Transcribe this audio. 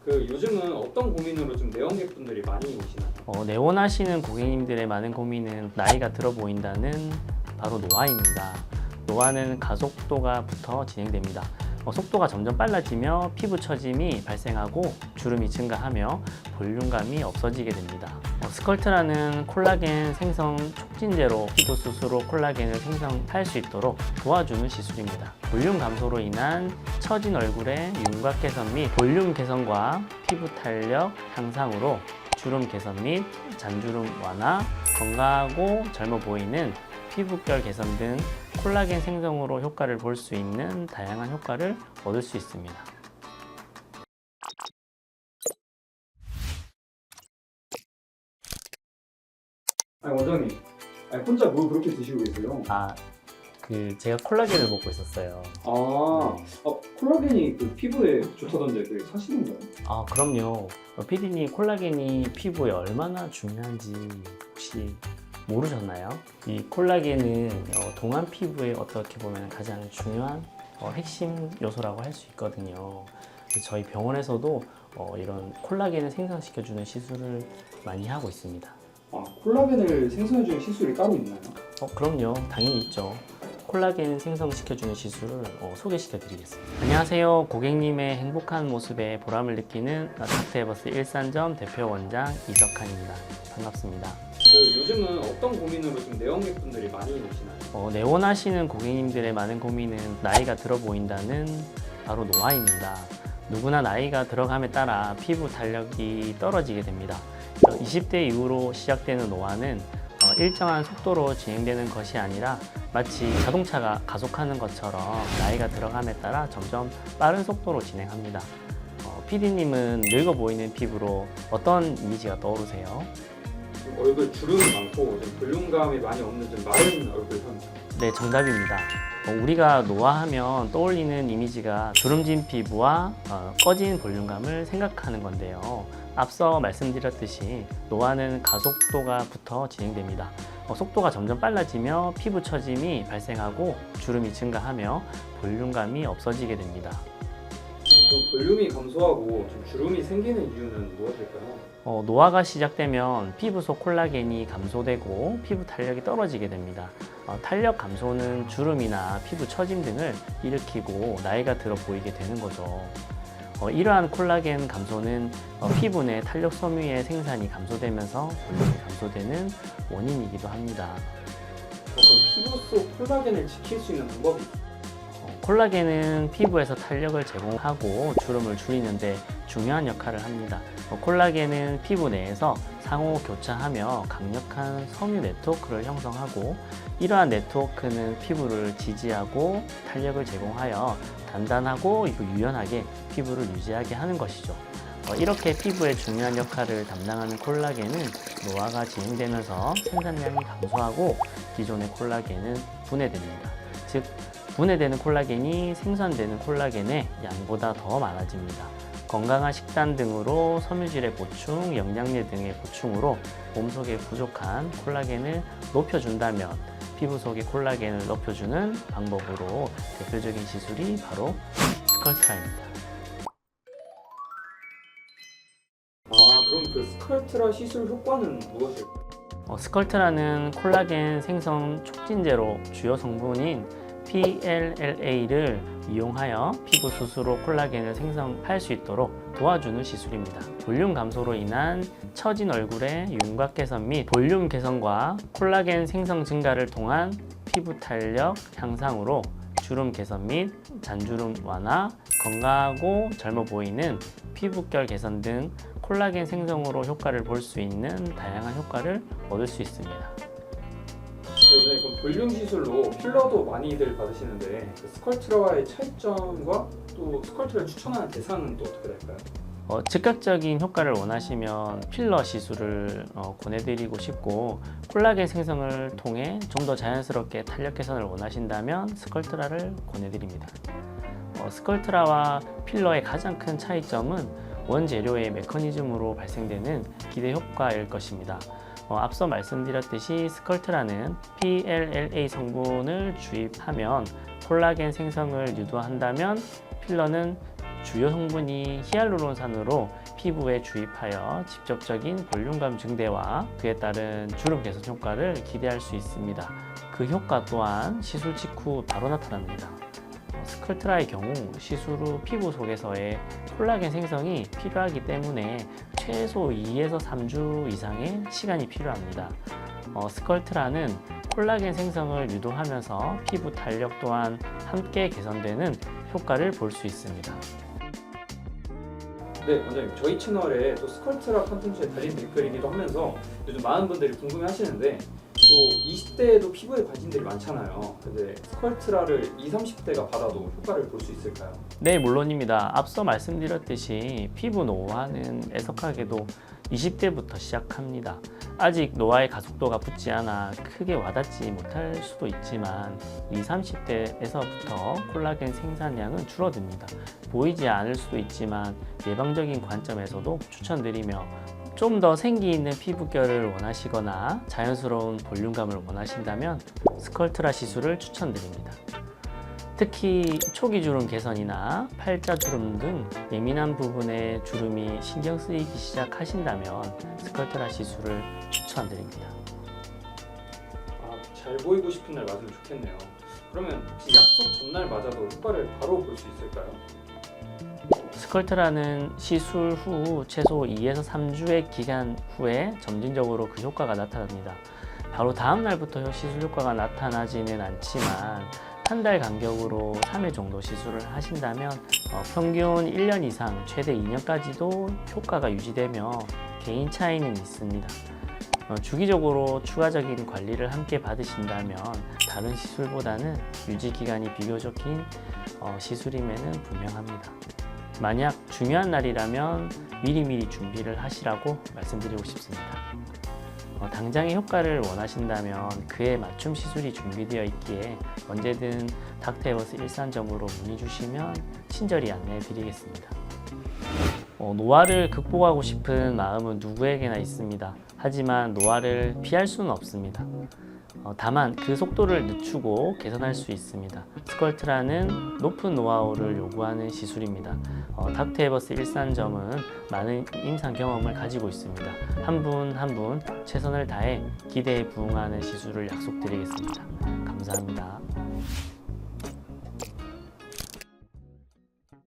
요즘은 어떤 고민으로 좀 내원객분들이 많이 오시나요? 내원하시는 고객님들의 많은 고민은 나이가 들어 보인다는 바로 노화입니다. 노화는 가속도가부터 진행됩니다. 속도가 점점 빨라지며 피부 처짐이 발생하고 주름이 증가하며 볼륨감이 없어지게 됩니다. 스컬트라는 콜라겐 생성 촉진제로 피부 스스로 콜라겐을 생성할 수 있도록 도와주는 시술입니다. 볼륨 감소로 인한 처진 얼굴의 윤곽 개선 및 볼륨 개선과 피부 탄력 향상으로 주름 개선 및 잔주름 완화, 건강하고 젊어 보이는 피부결 개선 등 콜라겐 생성으로 효과를 볼 수 있는 다양한 효과를 얻을 수 있습니다. 아니 원장님, 혼자 뭘 그렇게 드시고 계세요? 제가 콜라겐을 먹고 있었어요. 콜라겐이 피부에 좋다던데 그게 사실인가요? 그럼요. 피디님, 콜라겐이 피부에 얼마나 중요한지 혹시 모르셨나요? 이 콜라겐은 동안 피부에 어떻게 보면 가장 중요한 핵심 요소라고 할 수 있거든요. 저희 병원에서도 이런 콜라겐을 생성시켜주는 시술을 많이 하고 있습니다. 콜라겐을 생성해주는 시술이 따로 있나요? 그럼요. 당연히 있죠. 콜라겐 생성시켜주는 시술을 소개시켜 드리겠습니다. 안녕하세요. 고객님의 행복한 모습에 보람을 느끼는 닥터에버스 일산점 대표 원장 이석환입니다. 반갑습니다. 요즘은 어떤 고민으로 좀 내원객분들이 많이 오시나요? 내원하시는 고객님들의 많은 고민은 나이가 들어 보인다는 바로 노화입니다. 누구나 나이가 들어감에 따라 피부 탄력이 떨어지게 됩니다. 20대 이후로 시작되는 노화는 일정한 속도로 진행되는 것이 아니라 마치 자동차가 가속하는 것처럼 나이가 들어감에 따라 점점 빠른 속도로 진행합니다. PD님은 늙어 보이는 피부로 어떤 이미지가 떠오르세요? 얼굴 주름이 많고 좀 볼륨감이 많이 없는 좀 마른 얼굴형이요. 네, 정답입니다. 우리가 노화하면 떠올리는 이미지가 주름진 피부와 꺼진 볼륨감을 생각하는 건데요. 앞서 말씀드렸듯이 노화는 가속도가부터 진행됩니다. 속도가 점점 빨라지며 피부 처짐이 발생하고 주름이 증가하며 볼륨감이 없어지게 됩니다. 그럼 볼륨이 감소하고 좀 주름이 생기는 이유는 무엇일까요? 노화가 시작되면 피부 속 콜라겐이 감소되고 피부 탄력이 떨어지게 됩니다. 탄력 감소는 주름이나 피부 처짐 등을 일으키고 나이가 들어 보이게 되는 거죠. 이러한 콜라겐 감소는 피부 내 탄력 섬유의 생산이 감소되면서 볼륨이 감소되는 원인이기도 합니다. 그럼 피부 속 콜라겐을 지킬 수 있는 방법이 있어요? 콜라겐은 피부에서 탄력을 제공하고 주름을 줄이는 데 중요한 역할을 합니다. 콜라겐은 피부 내에서 상호 교차하며 강력한 섬유 네트워크를 형성하고 이러한 네트워크는 피부를 지지하고 탄력을 제공하여 단단하고 유연하게 피부를 유지하게 하는 것이죠. 이렇게 피부에 중요한 역할을 담당하는 콜라겐은 노화가 진행되면서 생산량이 감소하고 기존의 콜라겐은 분해됩니다. 즉 분해되는 콜라겐이 생산되는 콜라겐의 양보다 더 많아집니다. 건강한 식단 등으로 섬유질의 보충, 영양제 등의 보충으로 몸속에 부족한 콜라겐을 높여준다면 피부 속의 콜라겐을 높여주는 방법으로 대표적인 시술이 바로 스컬트라입니다. 그럼 스컬트라 시술 효과는 무엇일까요? 스컬트라는 콜라겐 생성 촉진제로 주요 성분인 PLLA를 이용하여 피부 스스로 콜라겐을 생성할 수 있도록 도와주는 시술입니다. 볼륨 감소로 인한 처진 얼굴의 윤곽 개선 및 볼륨 개선과 콜라겐 생성 증가를 통한 피부 탄력 향상으로 주름 개선 및 잔주름 완화, 건강하고 젊어 보이는 피부결 개선 등 콜라겐 생성으로 효과를 볼 수 있는 다양한 효과를 얻을 수 있습니다. 원장님, 그럼 볼륨 시술로 필러도 많이들 받으시는데 스컬트라와의 차이점과 또 스컬트라를 추천하는 대상은 또 어떻게 될까요? 즉각적인 효과를 원하시면 필러 시술을 권해드리고 싶고 콜라겐 생성을 통해 좀 더 자연스럽게 탄력 개선을 원하신다면 스컬트라를 권해드립니다. 스컬트라와 필러의 가장 큰 차이점은 원재료의 메커니즘으로 발생되는 기대 효과일 것입니다. 앞서 말씀드렸듯이 스컬트라는 PLLA 성분을 주입하면 콜라겐 생성을 유도한다면 필러는 주요 성분이 히알루론산으로 피부에 주입하여 직접적인 볼륨감 증대와 그에 따른 주름 개선 효과를 기대할 수 있습니다. 그 효과 또한 시술 직후 바로 나타납니다. 스컬트라의 경우 시술 후 피부 속에서의 콜라겐 생성이 필요하기 때문에 최소 2에서 3주 이상의 시간이 필요합니다. 스컬트라는 콜라겐 생성을 유도하면서 피부 탄력 또한 함께 개선되는 효과를 볼 수 있습니다. 네, 원장님, 저희 채널에 또 스컬트라 컨텐츠에 달린 댓글이기도 하면서 요즘 많은 분들이 궁금해 하시는데 또 20대에도 피부에 관심들이 많잖아요. 근데 스컬트라를 20, 30대가 받아도 효과를 볼 수 있을까요? 네, 물론입니다. 앞서 말씀드렸듯이 피부 노화는 애석하게도 20대부터 시작합니다. 아직 노화의 가속도가 붙지 않아 크게 와닿지 못할 수도 있지만 20, 30대에서부터 콜라겐 생산량은 줄어듭니다. 보이지 않을 수도 있지만 예방적인 관점에서도 추천드리며 좀 더 생기 있는 피부결을 원하시거나 자연스러운 볼륨감을 원하신다면 스컬트라 시술을 추천드립니다. 특히 초기 주름 개선이나 팔자 주름 등 예민한 부분에 주름이 신경 쓰이기 시작하신다면 스컬트라 시술을 추천드립니다. 잘 보이고 싶은 날 맞으면 좋겠네요. 그러면 혹시 약속 전날 맞아도 효과를 바로 볼 수 있을까요? 스컬트라는 시술 후 최소 2에서 3주의 기간 후에 점진적으로 그 효과가 나타납니다. 바로 다음 날부터 시술 효과가 나타나지는 않지만 한 달 간격으로 3회 정도 시술을 하신다면 평균 1년 이상 최대 2년까지도 효과가 유지되며 개인 차이는 있습니다. 주기적으로 추가적인 관리를 함께 받으신다면 다른 시술보다는 유지 기간이 비교적 긴 시술임에는 분명합니다. 만약 중요한 날이라면 미리미리 준비를 하시라고 말씀드리고 싶습니다. 당장의 효과를 원하신다면 그에 맞춤 시술이 준비되어 있기에 언제든 닥터에버스 일산점으로 문의 주시면 친절히 안내해 드리겠습니다. 노화를 극복하고 싶은 마음은 누구에게나 있습니다. 하지만 노화를 피할 수는 없습니다. 다만 그 속도를 늦추고 개선할 수 있습니다. 스컬트라는 높은 노하우를 요구하는 시술입니다. 닥터에버스 일산점은 많은 임상 경험을 가지고 있습니다. 한 분 한 분 최선을 다해 기대에 부응하는 시술을 약속드리겠습니다. 감사합니다.